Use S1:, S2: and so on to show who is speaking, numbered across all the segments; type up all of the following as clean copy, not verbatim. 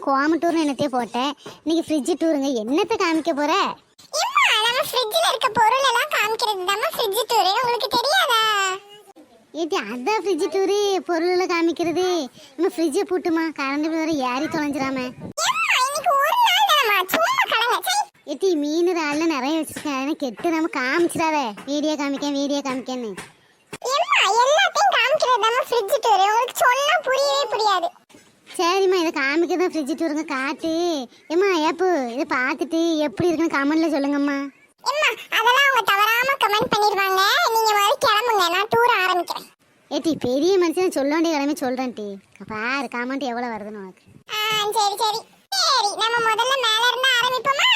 S1: கோயம்புத்தூர்னு என்னத்தையே போட்டேன். இன்னைக்கு ஃப்ரிட்ஜ் டூருங்க. என்னத்தை காமிக்க போற?
S2: நம்ம ஃப்ரிட்ஜ்ல இருக்க பொருள் எல்லாம் காமிக்கிறது தான் ஃப்ரிட்ஜ் டூர். உங்களுக்கு தெரியாதா?
S1: ஏடி அதான் ஃப்ரிட்ஜ் டூரு, பொருளை காமிக்கிறது. நம்ம ஃப்ரிட்ஜை பூட்டுமா, கரண்ட் பில் வர ஏறி தொலைஞ்சிராம.
S2: இன்னைக்கு ஒரு நாள் தானம்மா, சும்மா கடங்க.
S1: ஏடி மீன் இறால்ல நிறைய வச்சிருக்கேன், அதெல்லாம் கெட்டு நம்ம காமிச்சிடாத. வீடியோ காமிக்கன்னு
S2: எல்லாத்தையும் காமிக்கிறது தான் ஃப்ரிட்ஜ் டூர். உங்களுக்கு சொன்னா புரியவே புரியாது.
S1: சரிம்மா, இதை காமிக்கதான் ஃப்ரிட்ஜ் டூருங்க. காட்டு ஏம்மா. ஏப்பு இதை பார்த்துட்டு எப்படி இருக்குன்னு கமெண்ட்ல சொல்லுங்கம்மா.
S2: அதெல்லாம் அவங்க தவறாம கமெண்ட் பண்ணிடுவாங்க. நீங்க முதல்ல கிளம்புங்க, நான் டூர் ஆரம்பிக்கிறேன்.
S1: ஏடி பெரிய மனுஷன் சொல்ல வேண்டிய கிளம்பி சொல்றேன். டி பாரு கமெண்ட் எவ்வளவு வருதுன்னு உனக்கு.
S2: சரி சரி சரி, நம்ம முதல்ல மேல இருந்து ஆரம்பிப்போமா?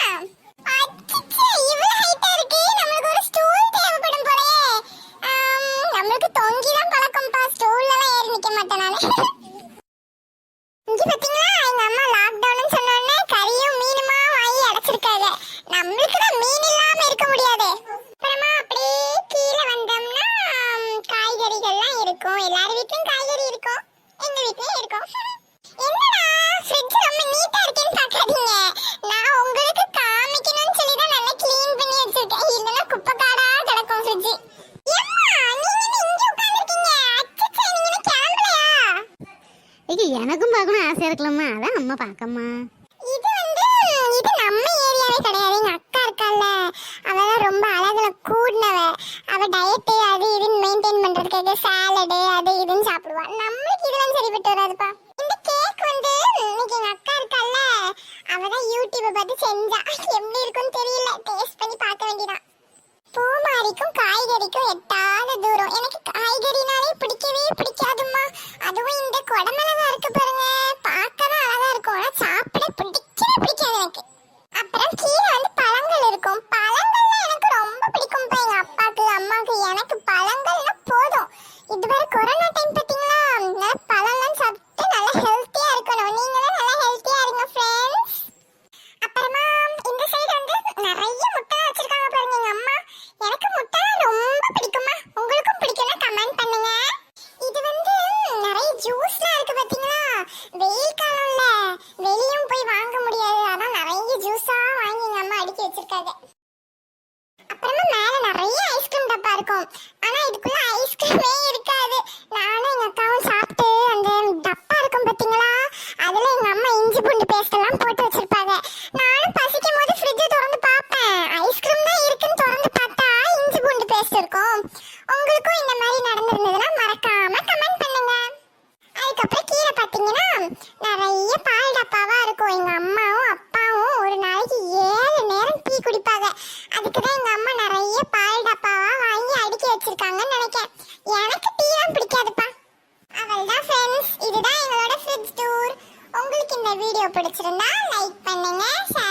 S2: அச்சச்சே, இவ்வளவு ஹைட்டா இருக்கு. நமக்கு ஒரு ஸ்டூல் தேவைப்படும் போலயே. நமக்கு தொங்கி தான் பழக்கம்ப்பா, ஸ்டூல்ல எல்லாம் ஏறி நிக்க மாட்டேன் நானு. இங்க பாத்தீங்களா, எங்க அம்மா லாக்டவுன் சொன்ன உடனே கறியும் மீனுமா வாங்கி அடைச்சிருக்காங்க. நம்மளுக்கு தான் மீன் இல்லாம இருக்க முடியாது. அப்புறமா அப்படியே கீழே வந்தோம்னா காய்கறிகள்லாம் இருக்கும். எல்லார் வீட்லயும் காய்கறி இருக்கும், எங்க வீட்லயும் இருக்கும். என்னடா ஃப்ரிட்ஜ் ரொம்ப நீட்டா இருக்கேன்னு பார்க்காதீங்க. நான் உங்களுக்கு காமிக்கணும்னு சொல்லி தான் நல்லா க்ளீன் பண்ணி வச்சிருக்கேன். இல்லைன்னா குப்பை காடா கிடக்கும் ஃப்ரிட்ஜ்.
S1: எனக்கும் பார்க்கணும் ஆசையா இருக்கலாமா, அதான் அம்மா பார்க்கம்மா.
S2: இது நம்ம ஏரியாவே கிடையாது. எங்க அக்கா இருக்கால, அவதான் ரொம்ப அழகுல கூடினவ. அவ டயட் அது இதுன்னு மெயின்டைன் பண்றதுக்காக சாலடு அது இதுன்னு சாப்பிடுவா. நம்மளுக்கு இதெல்லாம் சரிப்பட்டு வராதுப்பா. இந்த கேக் வந்து இன்னைக்கு எங்க அக்கா இருக்கால, அவதான் யூடியூப் பார்த்து செஞ்சா. எப்படி இருக்குன்னு தெரியல, டேஸ்ட் பண்ணி பார்க்க வேண்டியதான். பூமாரிக்கும் காய்கறிக்கும் எட்டாத தூரம். எனக்கு காய்கறினாலே பிடிக்கவே பிடிக்காதுமா. அதுவும் இந்த கொடமிளகா இருக்கு பாருங்க, பார்க்கதான் அழகா இருக்கும், ஆனா சாப்பிட பிடிக்கவே பிடிக்காது எனக்கு. அப்புறம் கீழே வந்து பழங்கள் இருக்கும். பழங்கள்ல எனக்கு ரொம்ப பிடிக்கும்பா. எங்க அப்பாக்கு அம்மாக்கு எனக்கு பழங்கள்னா போதும். இதுவரை கொரோனா டைம் பாத்தீங்களா, நல்லா பழம்லாம் சாப்பிட்டு நல்லா ஹெல்த்தியா இருக்கணும். நீங்களும் நல்லா ஹெல்த்தியா இருங்க ஃப்ரெண்ட்ஸ். அப்புறமா இந்த சைடு வந்து நிறைய முட்டை வச்சிருக்காங்க பாருங்க எங்க அம்மா. எனக்கு முட்டை ரொம்ப பிடிக்குமா. உங்களுக்கும் பிடிக்கும்னா கமெண்ட் பண்ணுங்க. இது வந்து நிறைய ஜூஸ்லாம் இருக்கு பாத்தீங்களா. வெயில் காலம்ல வெளியும் போய் வாங்க முடியாது, அதான் நிறைய ஜூஸா வாங்கி எங்க அம்மா அடுக்கி வச்சிருக்காங்க. அப்புறமா மேல நிறைய ஐஸ்கிரீம் டப்பா இருக்கும், ஆனா இதுக்குள்ள ஐஸ்கிரீமே இருக்காது. நானும் எங்க அக்காவும் சாப்பிட்டு அந்த டப்பா இருக்கும் பாத்தீங்களா, அதுல எங்க அம்மா இஞ்சி பூண்டு பேஸ்ட் எல்லாம் போட்டு வச்சிருப்பாங்க. நானும் பசிக்கும் போது ஃப்ரிட்ஜை திறந்து பார்ப்பேன், ஐஸ்கிரீம் தான் இருக்குன்னு திறந்து பார்த்தா இஞ்சி பூண்டு பேஸ்ட் இருக்கும். உங்களுக்கும் இந்த மாதிரி நடந்திருந்ததுன்னா மறக்காம கமெண்ட் பண்ணுங்க. அதுக்கப்புறம் கீழே பாத்தீங்கன்னா நிறைய பால் டப்பாவா இருக்கும். எங்க அம்மாவும் அப்பாவும் ஒரு நாளைக்கு 7 நேரம் டீ குடிப்பாங்க. அதுக்குதான் எங்க அம்மா நிறைய பால் டப்பாவா வாங்கி அடுக்கி வச்சிருக்காங்கன்னு நினைக்கிறேன். எனக்கு டீ தான் பிடிக்காதுப்பா. அவள்தான் ஃப்ரெண்ட்ஸ், இதுதான் எங்களோட ஃப்ரிட்ஜ் டூர். உங்களுக்கு இந்த வீடியோ பிடிச்சிருந்தா லைக் பண்ணுங்க, ஷேர்